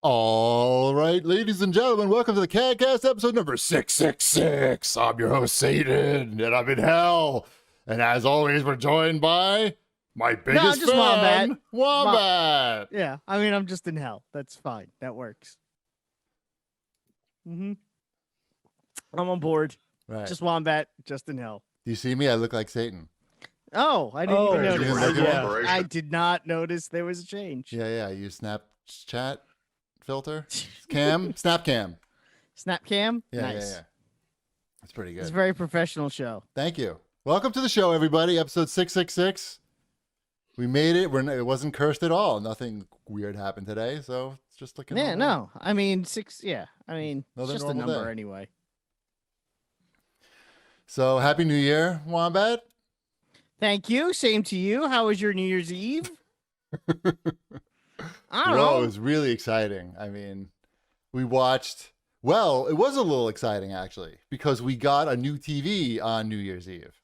All right, ladies and gentlemen, welcome to the CAGcast episode number 666. I'm your host, Satan, and I'm in hell. And as always, we're joined by my biggest just fan, Wombat. Wombat. Yeah, I mean, I'm just in hell. That's fine. That works. I'm on board. Right. Just Wombat, just in hell. Do you see me? I look like Satan. Oh, I didn't even you notice. didn't look at I did not notice there was a change. Yeah. You Snapchat filter? Snap cam. Snap cam? Yeah, Nice. yeah. That's pretty good. It's a very professional show. Thank you. Welcome to the show, everybody. Episode 666. We made it. It wasn't cursed at all. Nothing weird happened today, so it's just looking. Yeah, no. I mean, it's just a normal number day. anyway. So, Happy New Year, Wombat. Thank you. Same to you. How was your New Year's Eve? I don't Well, know. it was really exciting. I mean, we watched. Well, it was a little exciting actually because we got a new TV on New Year's Eve.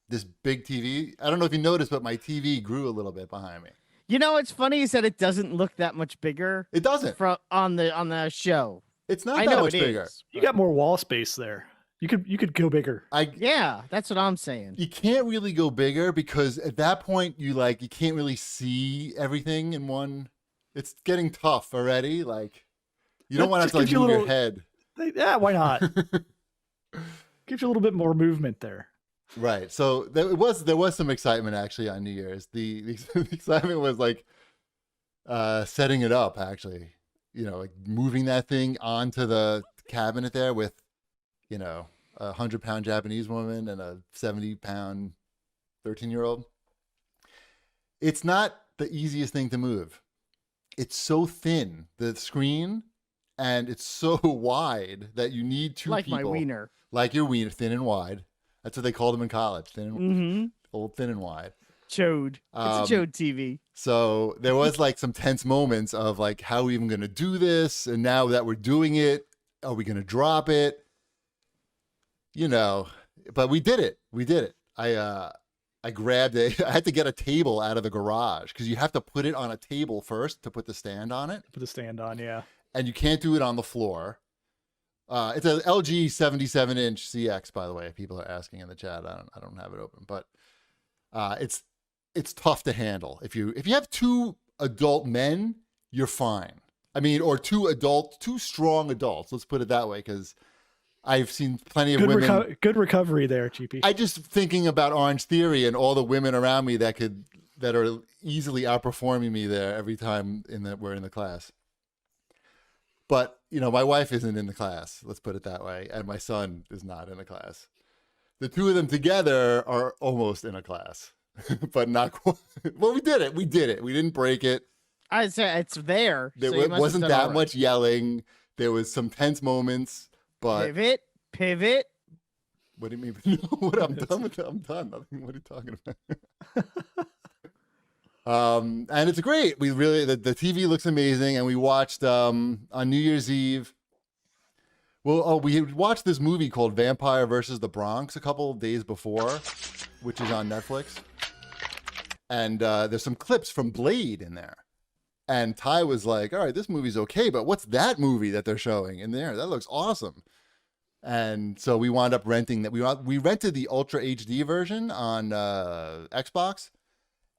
This big TV. I don't know if you noticed, but my TV grew a little bit behind me. You know what's funny is that it doesn't look that much bigger. It doesn't. On the show. It's not I that know much it bigger. is. You got more wall space there. You could go bigger. Yeah, that's what I'm saying. You can't really go bigger because at that point you can't really see everything in one. It's getting tough already. Like you don't want to have to move your head. Yeah, why not? Gives you a little bit more movement there. Right. So there was some excitement actually on New Year's. The excitement was setting it up actually. You know, like moving that thing onto the cabinet there with, you know, a 100-pound Japanese woman and a 70-pound 13-year-old. It's not the easiest thing to move. It's so thin, the screen, and it's so wide that you need two like people. my wiener. Like your wiener, thin and wide. That's what they called them in college. Old thin and wide. Chode. It's a Chode TV. So there was some tense moments of how are we even going to do this? And now that we're doing it, are we going to drop it? You know, but we did it. I grabbed I had to get a table out of the garage because you have to put it on a table first to put the stand on it. Put the stand on, yeah. And you can't do it on the floor. It's an LG 77-inch CX, by the way, if people are asking in the chat. I don't have it open, but it's tough to handle. If you have two adult men, you're fine. I mean, or two strong adults. Let's put it that way, because I've seen plenty of women. Good recovery there, Cheapy. I just thinking about Orange Theory and all the women around me that are easily outperforming me there every time we're in the class. But, you know, my wife isn't in the class, let's put it that way, and my son is not in the class. The two of them together are almost in a class, but not quite. Well, we did it. We didn't break it. I'd say it's there. There wasn't that much yelling. There was some tense moments, but pivot. What do you mean? No, I'm done with it. I'm done. Nothing. What are you talking about? And it's great. We really the TV looks amazing, and we watched on New Year's Eve. Well, we had watched this movie called Vampire versus the Bronx a couple of days before, which is on Netflix. And there's some clips from Blade in there. And Ty was like, all right, this movie's okay, but what's that movie that they're showing in there? That looks awesome. And so we wound up renting that. We rented the Ultra HD version on Xbox.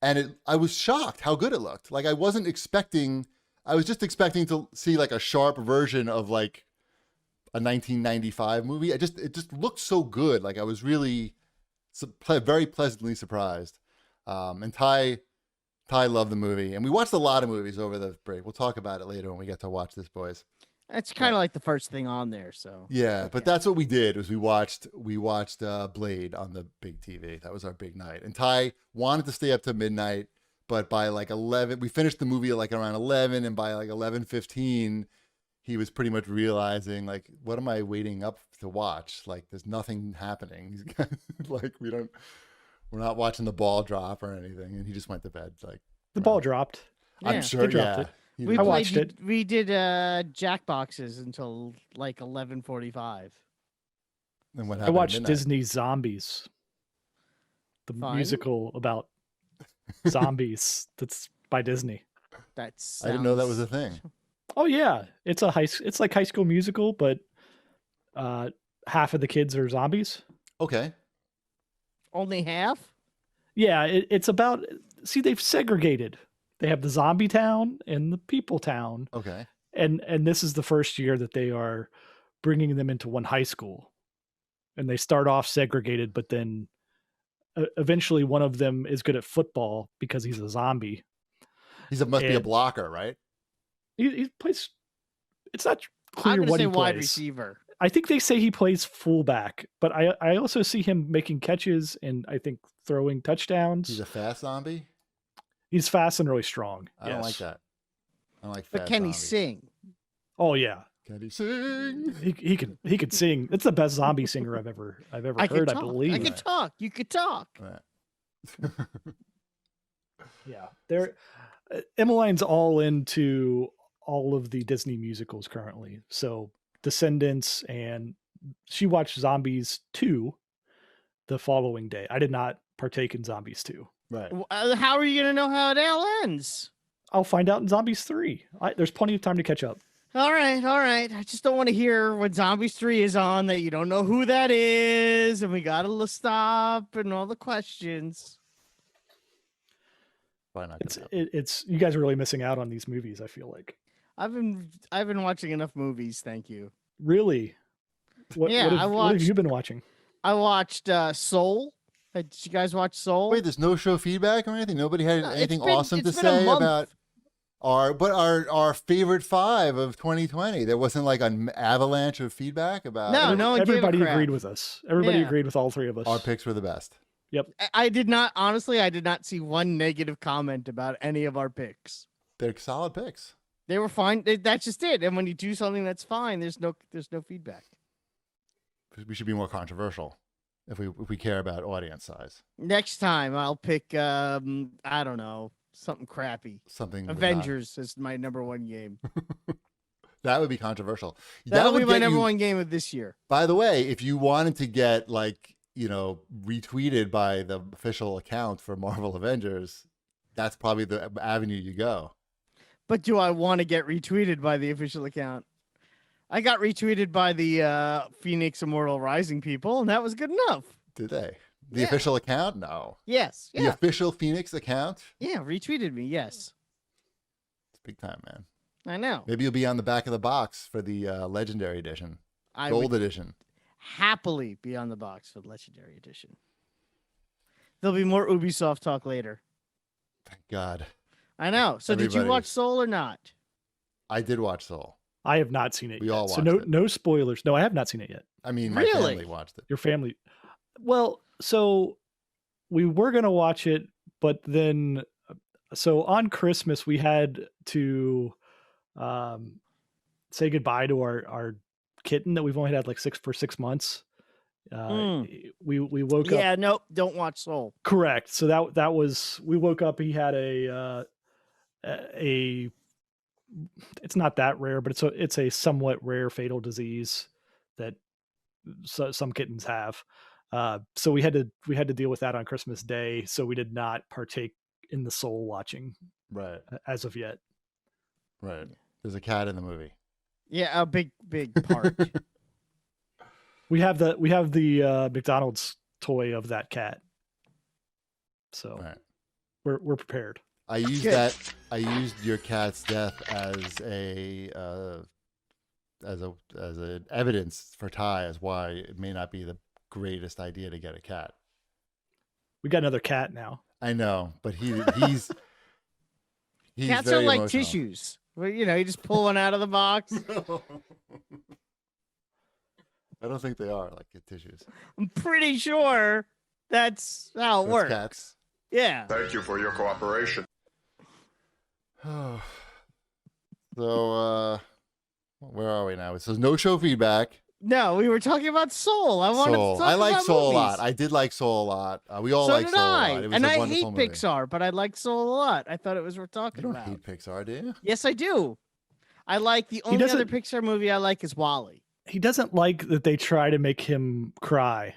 And I was shocked how good it looked. I was just expecting to see a sharp version of a 1995 movie. It just looked so good. I was really very pleasantly surprised. And Ty loved the movie, and we watched a lot of movies over the break. We'll talk about it later when we get to watch this, boys. It's kind of like the first thing on there, so. Yeah, but that's what we did was we watched Blade on the big TV. That was our big night. And Ty wanted to stay up to midnight, but by 11, we finished the movie at around 11, and by 11:15, he was pretty much realizing what am I waiting up to watch? There's nothing happening. We're not watching the ball drop or anything, and he just went to bed. The ball dropped. I'm sure. dropped it. We I watched it. We did Jackboxes until 11:45. And what I happened? watched at midnight? Disney Zombies, the Fun. musical about zombies. That's by Disney. That's. I didn't know that was a thing. Oh yeah, it's like High School Musical, but half of the kids are zombies. Okay. Only half? Yeah, it's about. See, they've segregated. They have the zombie town and the people town, Okay. and this is the first year that they are bringing them into one high school, and they start off segregated, but then eventually one of them is good at football because he's a zombie. Must be a And blocker, right? he plays. It's not I'm clear going to what say he wide plays. receiver. I think they say he plays fullback, but I also see him making catches and I think throwing touchdowns. He's a fast zombie. He's fast and really strong. I don't like that. I don't like But fast can he zombies. sing? Oh yeah, Can he sing? he could sing. It's the best zombie singer I've ever heard. I believe. I can talk. You could talk. Right. Yeah, they're Emmeline's all into all of the Disney musicals currently. So Descendants, and she watched Zombies 2 the following day. I did not partake in Zombies 2. Right. How are you going to know how it all ends? I'll find out in Zombies 3. There's plenty of time to catch up. All right. I just don't want to hear when Zombies 3 is on that you don't know who that is, and we got to stop and all the questions. Probably not gonna happen. It's you guys are really missing out on these movies, I feel like. I've been watching enough movies, thank you. Really? What have you been watching? I watched Soul. Did you guys watch Soul? Wait, there's no show feedback or anything? Nobody had No, anything it's been- awesome to it's been a say month. about our favorite 5 of 2020. There wasn't like an avalanche of feedback about No, no one gave a Everybody crap. agreed with us. Everybody Yeah. agreed with all 3 of us. our picks were the best. I did not, honestly, I did not see one negative comment about any of our picks. They're solid picks. They were fine. That's just it. And when you do something that's fine, there's no feedback. We should be more controversial if we care about audience size. Next time I'll pick I don't know, something crappy. Something with Avengers is my number 1 game. that would be controversial. That'll be would my get number you- 1 game of this year. By the way, if you wanted to get retweeted by the official account for Marvel Avengers, that's probably the avenue you go. But do I want to get retweeted by the official account? I got retweeted by the Phoenix Immortal Rising people, and that was good enough. Did they? The Yeah. official account? No. Yes. The Yeah. official Phoenix account? Yeah. Retweeted me. Yes. It's big time, man. I know. Maybe you'll be on the back of the box for the Legendary Edition, I Gold would Edition. happily be on the box for the Legendary Edition. There'll be more Ubisoft talk later. Thank God. I know. So did you watch Everybody's- Soul or not? I did watch Soul. I have not seen it We yet. all So watched it. no spoilers. No, I have not seen it yet. I mean, my Really? family watched it. Your family. Well, so we were going to watch it, but then so on Christmas we had to say goodbye to our kitten that we've only had like 6 months. We woke up. Yeah. Nope. Don't watch Soul. Correct. So that was we woke up. He had a it's not that rare, but it's a somewhat rare fatal disease that some kittens have. So we had to deal with that on Christmas Day. So we did not partake in the Soul watching Right. as of yet. Right. There's a cat in the movie. Yeah. A big part. We have the McDonald's toy of that cat. So Right. we're prepared. I used Good. that. I used your cat's death as an evidence for Ty as why it may not be the greatest idea to get a cat. We got another cat now. I know, but he's Cats are very like emotional. tissues. Well, you just pull one out of the box. I don't think they are like tissues. I'm pretty sure that's how it That's works. cats. Yeah. Thank you for your cooperation. So, where are we now? It says no show feedback. No, we were talking about Soul. I wanted Soul. to talk I like about Soul movies. a lot. I did like Soul a lot. We all So like did Soul a I. lot. It was And a I hate wonderful movie. Pixar, but I like Soul a lot. I thought it was worth You talking don't about. hate Pixar, do you? Yes, I do. I like the only other doesn't- Pixar movie I like is Wall-E. He doesn't like that they try to make him cry.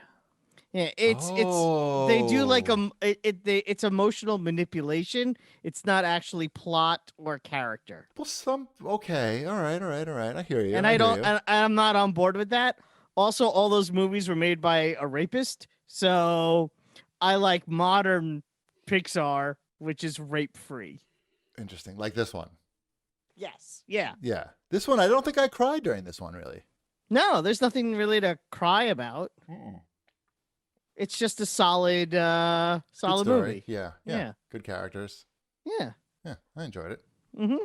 Yeah, it's they do like it's emotional manipulation. It's not actually plot or character. Well, okay, all right. I hear you. And I I hear don't you. and I'm not on board with that. Also, all those movies were made by a rapist. So I like modern Pixar, which is rape free. Interesting, like this one. Yes. Yeah. Yeah, this one. I don't think I cried during this one really. No, there's nothing really to cry about. It's just a solid Good story. movie. Yeah. Yeah. Good characters. Yeah. Yeah, I enjoyed it. Mm-hmm.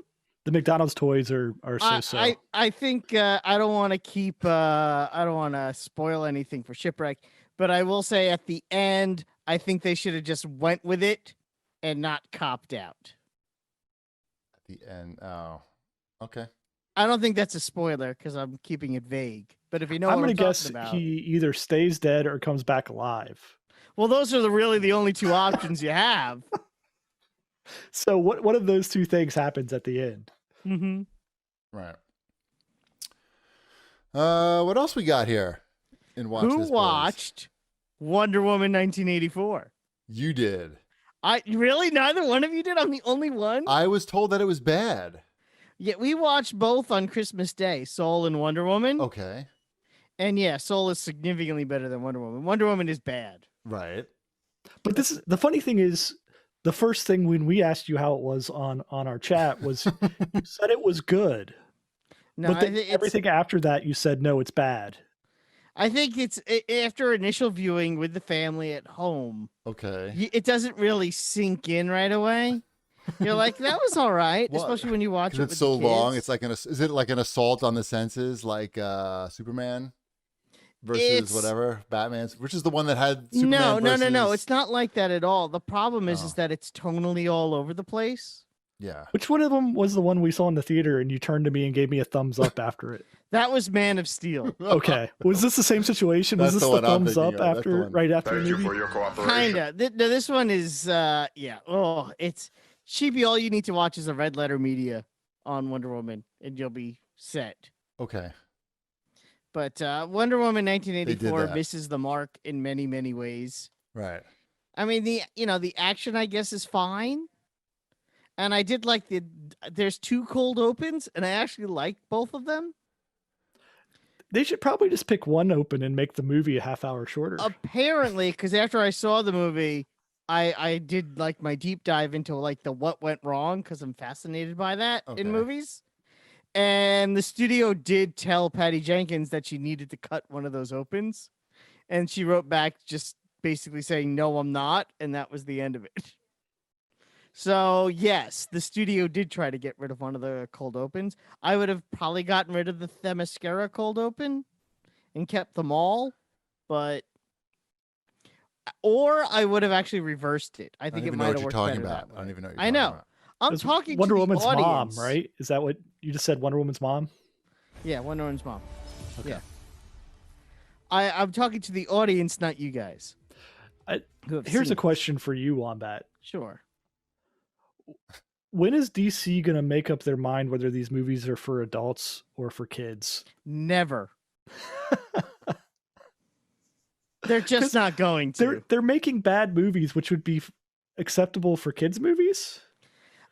The McDonald's toys are so. I think I don't want to keep I don't want to spoil anything for Shipwreck, but I will say at the end I think they should have just went with it and not copped out. At the end. Oh, okay. I don't think that's a spoiler because I'm keeping it vague. But if you know I'm what gonna I'm guess talking about, he either stays dead or comes back alive. well, those are really the only two options you have. So what of those two things happens at the end? Mm-hmm. Right. What else we got here? In Watch Who This, Boys? watched Wonder Woman 1984? You did. I really neither one of you did. I'm the only one. I was told that it was bad. Yeah, we watched both on Christmas Day, Soul and Wonder Woman. Okay. And yeah, Soul is significantly better than Wonder Woman. Wonder Woman is bad. Right. But this is the funny thing is the first thing when we asked you how it was on our chat was you said it was good. No, But then everything after that you said no, it's bad. I think it's after initial viewing with the family at home. Okay. It doesn't really sink in right away. You're like, that was all right, What? especially when you watch it with It's so the long. kids. It's like is it like an assault on the senses, like Superman versus whatever Batman's, which is the one that had Superman No. versus... It's not like that at all. The problem is Oh. that it's tonally all over the place. Yeah. Which one of them was the one we saw in the theater and you turned to me and gave me a thumbs up after it? That was Man of Steel. Okay. Was this the same situation? Was That's this the the one I'm thumbs thinking up of. That's the after one. right after Thank the you movie? for your cooperation. Kinda. This one is yeah. Oh, it's Cheapy. All you need to watch is a Red Letter Media on Wonder Woman, and you'll be set. Okay. But Wonder Woman They 1984 did that. misses the mark in many, many ways. Right. I mean, the action, I guess, is fine. And I did like there's two cold opens, and I actually like both of them. They should probably just pick one open and make the movie a half hour shorter. Apparently, because after I saw the movie, I did like my deep dive into like the what went wrong, because I'm fascinated by that Okay. in movies. And the studio did tell Patty Jenkins that she needed to cut one of those opens. And she wrote back just basically saying, no, I'm not. And that was the end of it. So, yes, the studio did try to get rid of one of the cold opens. I would have probably gotten rid of the Themyscira cold open and kept them all. Or I would have actually reversed it. I think it might have worked better that way. I don't even know what you're I talking know. about. I'm That's talking Wonder to the Woman's audience. mom, right? Is that what you just said? Wonder Woman's mom? Yeah, Wonder Woman's mom. Okay. Yeah. I'm talking to the audience, not you guys. Here's a question for you, Wombat. Sure. When is DC going to make up their mind whether these movies are for adults or for kids? Never. They're just not going to. They're making bad movies, which would be acceptable for kids' movies.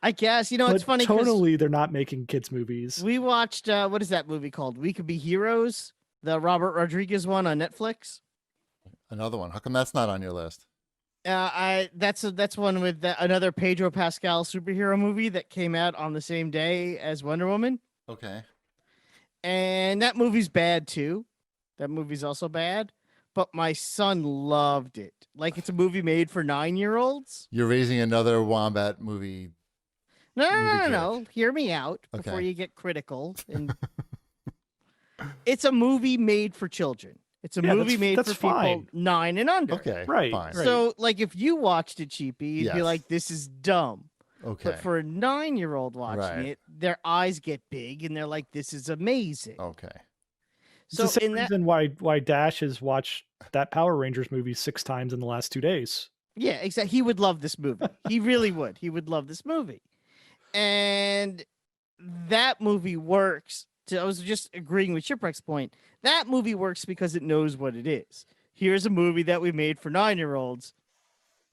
I guess. It's But funny 'cause totally, they're not making kids' movies. we watched, what is that movie called? We Could Be Heroes, the Robert Rodriguez one on Netflix. Another one. How come that's not on your list? That's one with another Pedro Pascal superhero movie that came out on the same day as Wonder Woman. Okay. And that movie's bad too. That movie's also bad. But my son loved it. Like it's a movie made for 9-year-olds. You're raising another Wombat movie. No. Hear me out before Okay. you get critical. And it's a movie made for children. It's a movie made for that's people fine. 9 and under. Okay. Right, Fine. right. So, like, if you watched it, Cheapy, you'd be Yes. like, "This is dumb." Okay. But for a 9-year-old watching Right. it, their eyes get big and they're like, "This is amazing." Okay. It's So the same in that, reason why Dash has watched that Power Rangers movie 6 times in the last 2 days. yeah, exactly. He would love this movie. He really would. He would love this movie, and that movie works. I was just agreeing with Shipwreck's point. That movie works because it knows what it is. here's a movie that we made for 9-year-olds.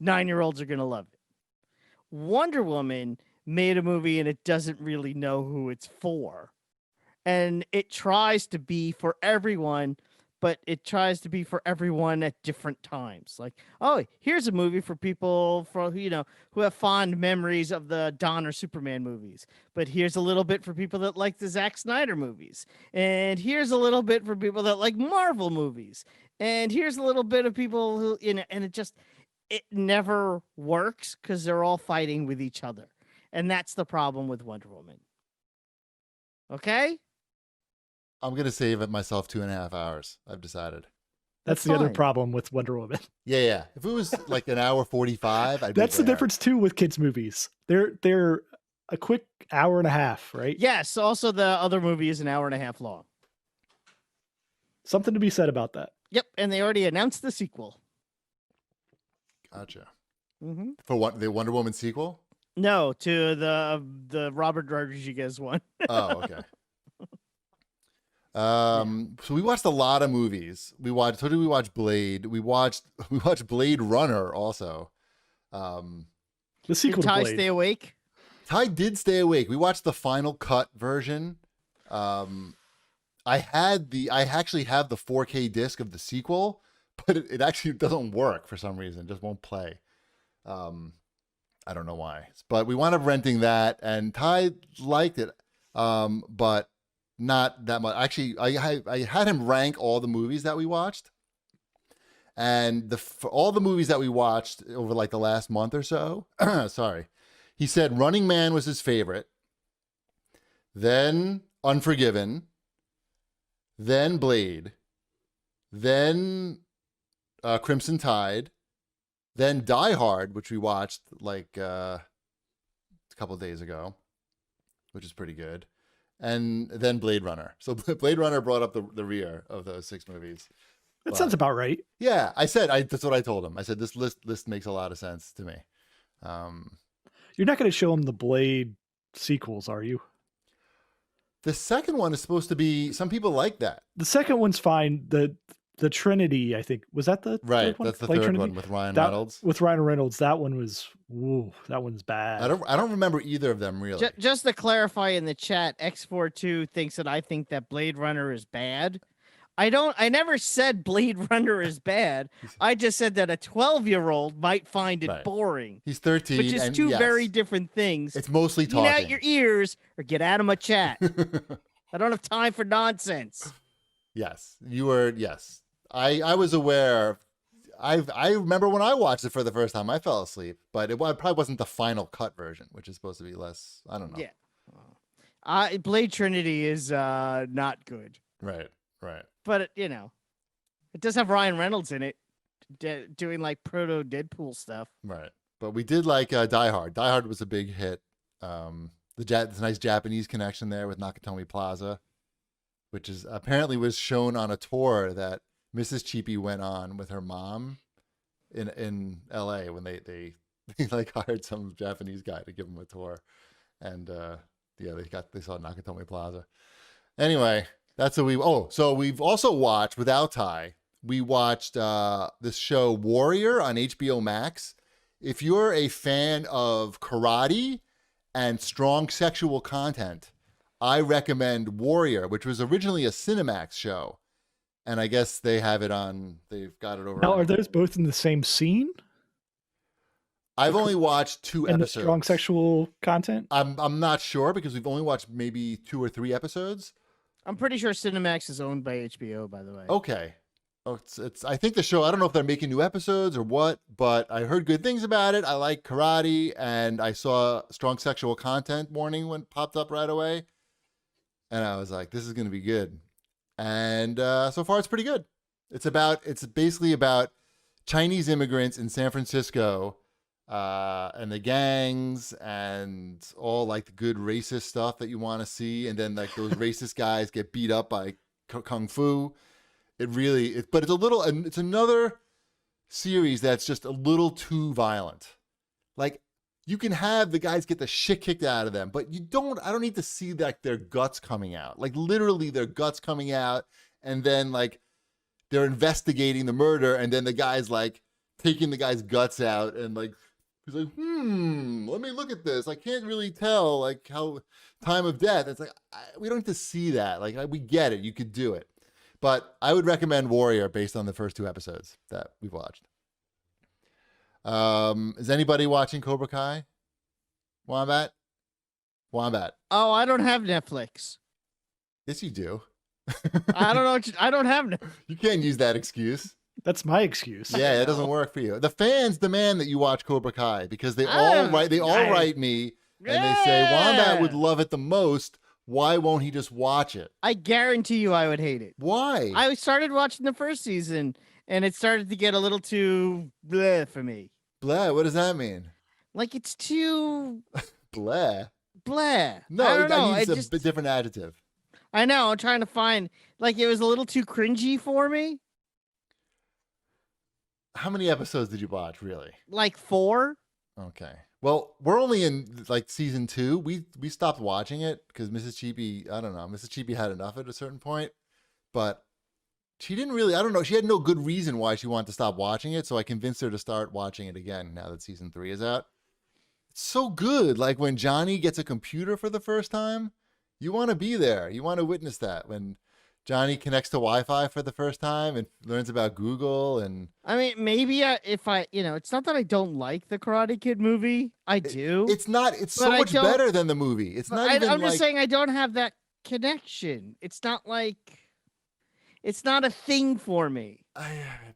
9-year-olds are going to love it. Wonder Woman made a movie and it doesn't really know who it's for. And it tries to be for everyone, but it tries to be for everyone at different times. Like, oh, here's a movie for people who have fond memories of the Donner Superman movies. But here's a little bit for people that like the Zack Snyder movies. And here's a little bit for people that like Marvel movies. And here's a little bit of people who, and it never works because they're all fighting with each other. And that's the problem with Wonder Woman. Okay? I'm going to save it myself 2.5 hours. I've decided. That's the other fine. problem with Wonder Woman. Yeah. If it was like an hour 45, I'd be That's the there. difference too with kids' movies. They're a quick hour and a half, right? Yes. Also, the other movie is an hour and a half long. Something to be said about that. Yep. And they already announced the sequel. Gotcha. Mm-hmm. For what, the Wonder Woman sequel? No, to the Robert Rodriguez one. Oh, okay. So we watched a lot of movies. We watch Blade. We watched Blade Runner also. The sequel Did to Ty Blade. stay awake? Ty did stay awake. We watched the final cut version. I actually have the 4K disc of the sequel, but it actually doesn't work for some reason. It just won't play. I don't know why. But we wound up renting that, and Ty liked it, but not that much. Actually, I had him rank all the movies that we watched, and for all the movies that we watched over like the last month or so, sorry, he said Running Man was his favorite, then Unforgiven, then Blade, then Crimson Tide, then Die Hard, which we watched like a couple of days ago, which is pretty good. And then Blade Runner. So Blade Runner brought up the rear of those 6 movies. That sounds about right. Yeah, that's what I told him. I said, this list makes a lot of sense to me. You're not going to show him the Blade sequels, are you? The second one is supposed to be, some people like that. The second one's fine. The Trinity, I think, was that the Right, third one? that's the Blade third Trinity? one with Ryan That- Reynolds. With Ryan Reynolds, that one was, that one's bad. I don't remember either of them really. Just to clarify in the chat, X42 thinks that I think that Blade Runner is bad. I never said Blade Runner is bad. I just said that a 12-year-old might find it Right. boring. He's 13, Which is and two yes, very different things. it's mostly Get out talking. your ears or get out of my chat. I don't have time for nonsense. Yes, you were. Yes, I was aware. I remember when I watched it for the first time, I fell asleep, but it probably wasn't the final cut version, which is supposed to be less. I don't know. Yeah. Blade Trinity is not good. Right. But, it does have Ryan Reynolds in it doing like proto Deadpool stuff. Right. But we did like Die Hard. Die Hard was a big hit. There's a nice Japanese connection there with Nakatomi Plaza, which is apparently was shown on a tour that Mrs. Cheapy went on with her mom in LA when they like hired some Japanese guy to give them a tour, and they saw Nakatomi Plaza. Anyway, that's what so we've also watched without Ty. We watched this show Warrior on HBO Max. If you're a fan of karate and strong sexual content, I recommend Warrior, which was originally a Cinemax show. And I guess they've got it over. Now, are those both in the same scene? I've only watched 2 And the episodes. strong sexual content? I'm not sure because we've only watched maybe 2 or 3 episodes. I'm pretty sure Cinemax is owned by HBO, by the way. Okay. Oh, it's. I think the show. I don't know if they're making new episodes or what, but I heard good things about it. I like karate, and I saw strong sexual content warning when it popped up right away, and I was like, "This is going to be good." And so far, it's pretty good. It's basically about Chinese immigrants in San Francisco, and the gangs and all like the good racist stuff that you want to see, and then like those racist guys get beat up by kung fu. It's another series that's just a little too violent. Like, you can have the guys get the shit kicked out of them, but I don't need to see like their guts coming out. Like literally their guts coming out, and then like they're investigating the murder, and then the guy's like taking the guy's guts out, and like he's like, let me look at this. I can't really tell like how time of death. It's like we don't have to see that. Like we get it. You could do it, but I would recommend Warrior based on the first 2 episodes that we've watched. Is anybody watching Cobra Kai? Wombat? Oh, I don't have Netflix. Yes, you do. I don't know. I don't have Netflix. You can't use that excuse. That's my excuse. Yeah, it doesn't work for you. The fans demand that you watch Cobra Kai because they Oh, all write me and they say Wombat would love it the most. Why won't he just watch it? I guarantee you I would hate it. Why? I started watching the first season and it started to get a little too bleh for me. Bleh. What does that mean? Like it's too Bleh. bleh. No, I don't know. that It needs a different adjective. I know. I'm trying to find like it was a little too cringy for me. How many episodes did you watch, really? Like 4. Okay. Well, we're only in like season 2. We stopped watching it because Mrs. Cheapy, I don't know, Mrs. Cheapy had enough at a certain point, but she didn't really, I don't know, she had no good reason why she wanted to stop watching it, so I convinced her to start watching it again now that season 3 is out. It's so good. Like when Johnny gets a computer for the first time, you want to be there. You want to witness that. When Johnny connects to Wi-Fi for the first time and learns about Google and... I mean, maybe if I, it's not that I don't like the Karate Kid movie. I do. It's so much better than the movie. It's not even I'm like... just saying I don't have that connection. It's not like, it's not a thing for me.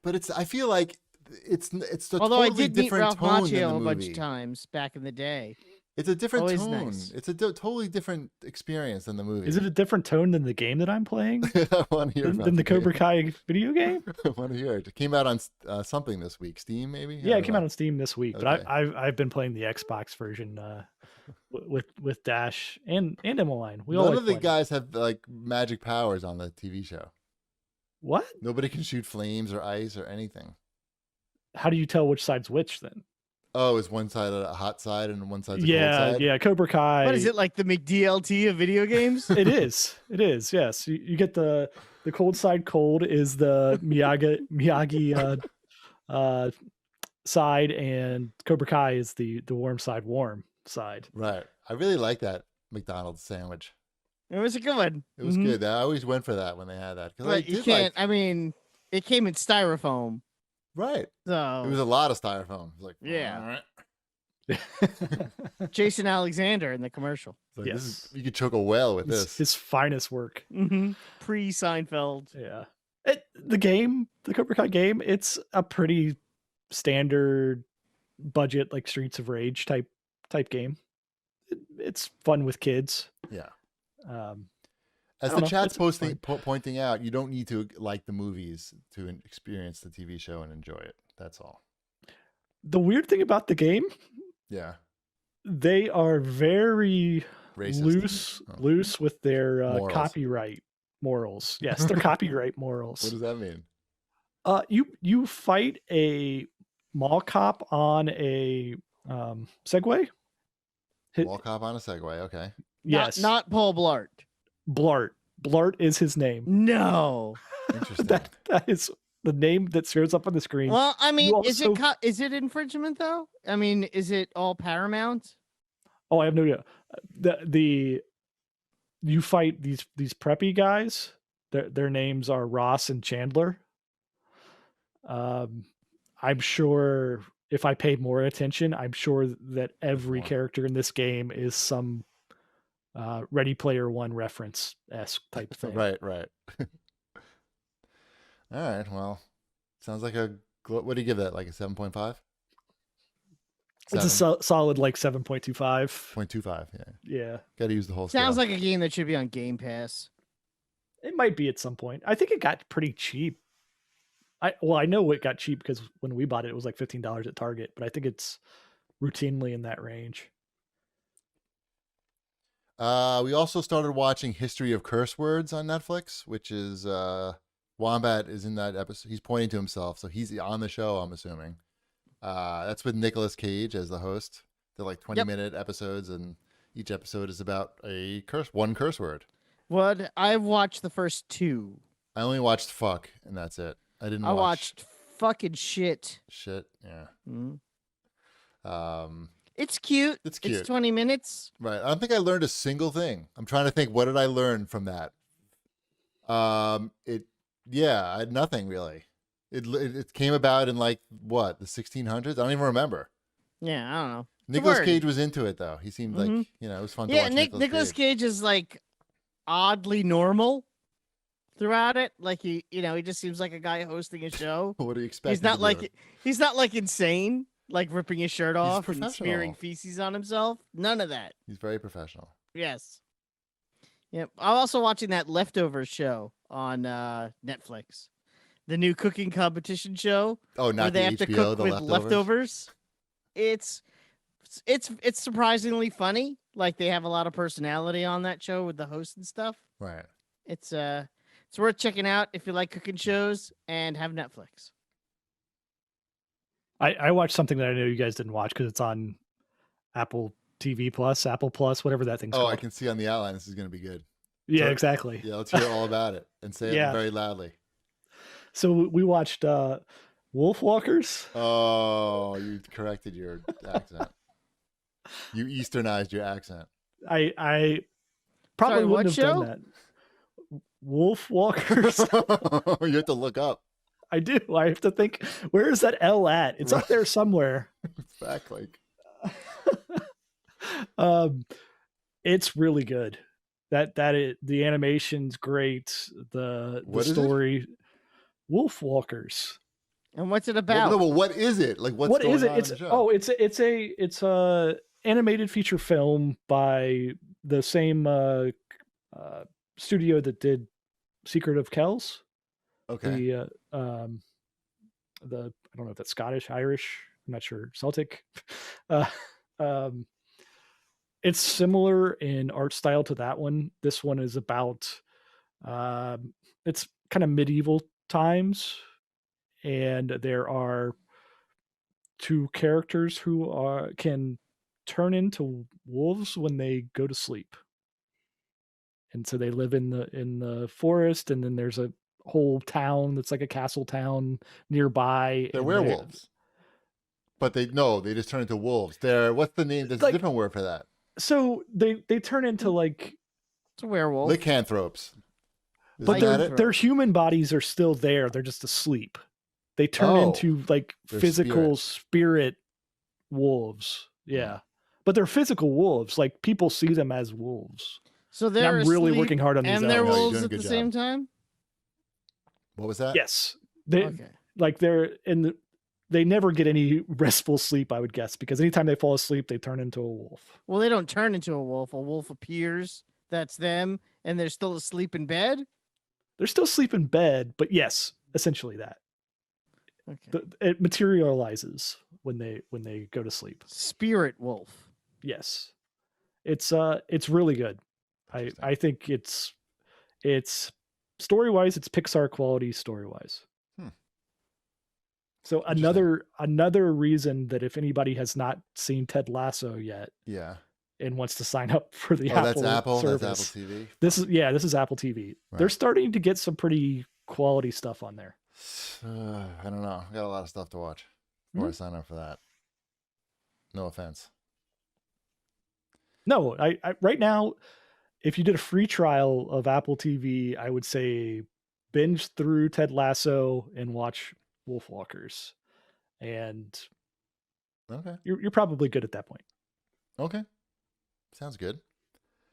But I feel like it's a Although totally I did meet different Ralph tone than the Macchio a movie. bunch of times back in the day. It's a different Always tone. nice. It's a totally different experience than the movie. Is it a different tone than the game that I'm playing? I want to hear about than the Cobra game. Kai video game? I want to hear it. It came out on something this week. Steam, maybe? Yeah, it came out on Steam this week, Okay. but I've been playing the Xbox version with Dash and Emmeline. None of the guys have like magic powers on the TV show. What? Nobody can shoot flames or ice or anything. How do you tell which side's which then? Oh, is one side a hot side and one side's a cold Yeah, side? yeah. Cobra Kai. What is it, like the McDLT of video games? It is. It is. Yes, you get the cold side. Cold is the Miyagi side, and Cobra Kai is the warm side. Warm side. Right. I really like that McDonald's sandwich. It was a good one. It was good. I always went for that when they had that. But you can't, I mean, it came in styrofoam. Right. So It was a lot of styrofoam. It was like, Yeah. all right. Jason Alexander in the commercial. It's like, Yes. you could choke a whale with It's this. his finest work. Pre-Seinfeld. Yeah. The Cobra Kai game, it's a pretty standard budget, like Streets of Rage type game. It's fun with kids. Yeah. I As don't the know, chat's it's fun. pointing out, you don't need to like the movies to experience the TV show and enjoy it. That's all. The weird thing about the game, Yeah. they are very Racist. loose with their Morals. copyright morals. Yes, their copyright morals. What does that mean? You fight a mall cop on a Segway. Wall cop on a Segway. Okay. Yes, Not Paul Blart. Blart. Blart is his name. No. Interesting. That is the name that shows up on the screen. Well, I mean, You is also- it infringement though? I mean, is it all Paramount? Oh, I have no idea. You fight these preppy guys. Their names are Ross and Chandler. I'm sure if I paid more attention, I'm sure that every More. character in this game is some Ready Player One reference esque type thing. Right. All right. Well, sounds like what do you give that? Like a 7.5? It's a solid like 7.25. 0.25. Yeah. Yeah, Got to use the whole Sounds scale. like a game that should be on Game Pass. it might be at some point. I think it got pretty cheap. I know it got cheap because when we bought it, it was like $15 at Target, but I think it's routinely in that range. We also started watching History of Curse Words on Netflix, which is Wombat is in that episode. He's pointing to himself, so he's on the show, I'm assuming. That's with Nicolas Cage as the host. They're like 20-minute episodes, and each episode is about one curse word. What? I've watched the first 2. I only watched fuck, and that's it. I didn't I watch watched fucking shit. shit. Yeah. Mhm. Um, It's cute. It's cute. It's 20 minutes. right. I don't think I learned a single thing. I'm trying to think. What did I learn from that? Nothing really. It came about in like what, the 1600s? I don't even remember. Yeah, I don't know. It's a Nicolas word. Cage was into it though. He seemed like, Mhm. it was fun to Yeah, watch. Nicolas Cage is like oddly normal throughout it. Like he just seems like a guy hosting a show. What do you expect? He's not like insane, like ripping his shirt off and professional. smearing feces on himself. None of that. He's very professional. Yes. Yep. I'm also watching that Leftovers show on Netflix. The new cooking competition show. Oh, where not they the have to HBO, cook the with leftovers. It's surprisingly funny. Like they have a lot of personality on that show with the host and stuff. Right. It's worth checking out if you like cooking shows and have Netflix. I watched something that I know you guys didn't watch because it's on Apple TV Plus, Apple Plus, whatever that thing's Oh, called. I can see on the outline this is going to be good. Yeah, So- exactly. Yeah, let's hear all about it and say Yeah. it very loudly. So we watched Wolf Walkers. Oh, you corrected your accent. You Easternized your accent. I probably Sorry, what wouldn't have done show? that. Wolf Walkers. You have to look up. I do. I have to think, where is that L at? It's up there somewhere. Back like It's really good. The animation's great. The What is it? story. Wolf Walkers. And what's it well, about? no, but what is it? Like what's What going is it? on in the show? It's a animated feature film by the same studio that did Secret of Kells. Okay. I don't know if that's Scottish, Irish, I'm not sure, Celtic. uh, it's similar in art style to that one. This one is about it's kind of medieval times, and there are two characters who can turn into wolves when they go to sleep. And so they live in the forest, and then there's a whole town that's like a castle town nearby. They're and werewolves. But they just turn into wolves. What's the name? There's a different word for that. So they turn into like, It's a werewolf. Lycanthropes. but Isn't that it? their human bodies are still there. They're just asleep. They turn into like They're physical spirit wolves. Yeah. But they're physical wolves. Like people see them as wolves. So And they're I'm really asleep working hard on these and they're elements. you're wolves doing a at the good same job. time. What was that? Yes. Okay. Like they never get any restful sleep, I would guess, because anytime they fall asleep, they turn into a wolf. Well, they don't turn into a wolf. A wolf appears. That's them, and they're still asleep in bed. They're still asleep in bed, but yes, essentially that. Okay. It materializes when they go to sleep. Spirit wolf. Yes. It's really good. I think it's story-wise, it's Pixar quality story-wise. So another reason that if anybody has not seen Ted Lasso yet, Yeah. and wants to sign up for the That's Apple. service, That's Apple TV. This is Apple TV. Right. They're starting to get some pretty quality stuff on there. I don't know. I got a lot of stuff to watch before I sign up for that. No offense. No, I right now, if you did a free trial of Apple TV, I would say binge through Ted Lasso and watch Wolf Walkers, and Okay. you're probably good at that point. Okay. Sounds good.